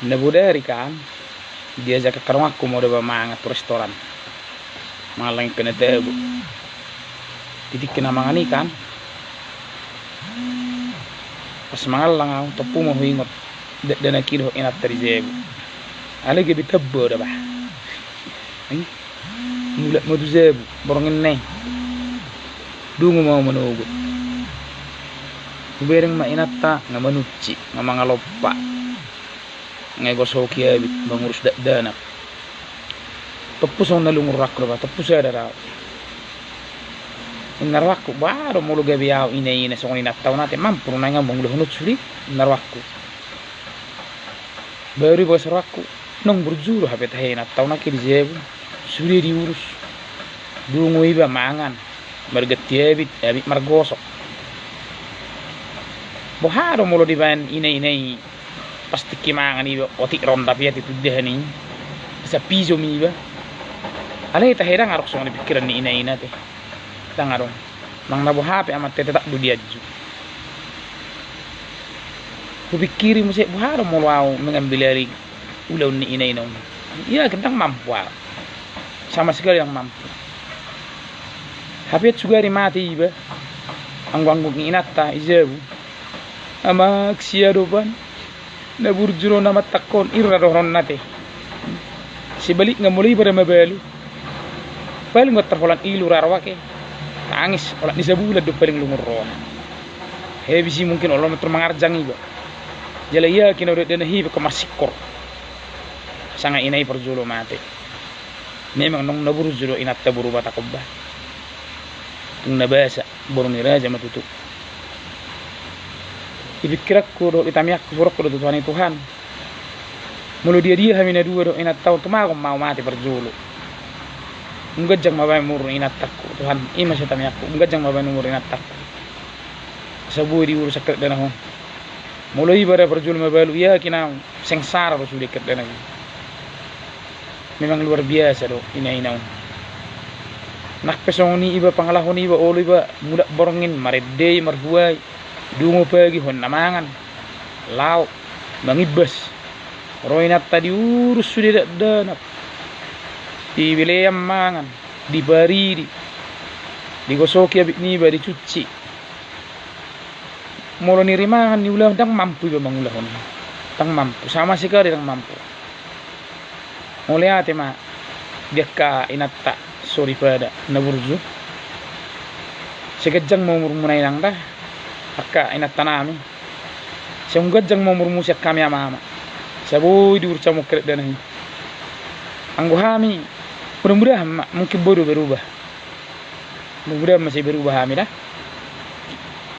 Nabudari kan diajak ke rumah aku mau mangat restoran malang kena tebu titik kena mangani kan pas mangal lang ako tapu mo huingot dana kilo inat dari zebu alagi bitabo da ba ay mulat mo du zebu borongin nay dungo mo manugot kubereng mainata nga manucci nga mga lopa nga gosoki abit bangurus danak tapusong nalungurak ba tapusada raw narwakku baru mulu gabi yaw ina so ni nataw natin mampu na nga mong luhunot suli narwakku baru bos rakku nong berjuru hapet hay nataw na kirjebu suli diurus dungo iba mangan margati abit margosok boharo mulu diban ina pasti kimangan iba otik ronda pia tutudehani sa piso mi iba alay tahirang arok so ni pikiran ni ina teh tangarong mang nabo hape amat tete tak dudiaju kupikiri mo siya buharo mo wow mengambil dari ulaw ni ina iya gendang mampu sama sekali yang mampu hape sugari mati iba anggung ni inata izebu ama ksiya doban na burjuro na matakon irra rohon nate si balik nga mulai pada mabalu paling ngot terholan ilu rarwake tangis olah di sebulan do paling lumurron hebisi mungkin Allah meter mangarjang iba jala iya kina udah dana hiba kemasikor sanga inai perjulo mate memang nong naburu julo inatta buru batakobba tung nabasa buru ni raja matutuk ibikirakku do itamiakku buruk do Tuhan mulu dia hamina dua do inatta tumakom mau mati perjulo Unggajang mabay muro inatakku Tuhan ima sa tamiakku unggajang mabay muro inatakku sabuhi di urus sakit dan ako mulai ibadah perjul mabalu iya kina sengsara ro sudah ket dan ako memang luar biasa do ina nakpesong ni iba pangalahon iba olo iba mudak borongin maredey marhuay dungo pagi hon namangan lauk mangibas ro inatta di urus sudah danak di wilayah mangan dibari digosoki abit niba dicuci mulu nirimangan ni ulah dang mampu iba mangulahon tang mampu sama sekali dang mampu mulai ate ma dia ka inatta sorry pada naburju segajang mau murmunay lang dah akka inatta nami siyang mau murmusyak kami ama saboy diurca mo kret danahi angguhami mudah-mudahan mungkin baru berubah mudah-mudahan masih berubah kami dah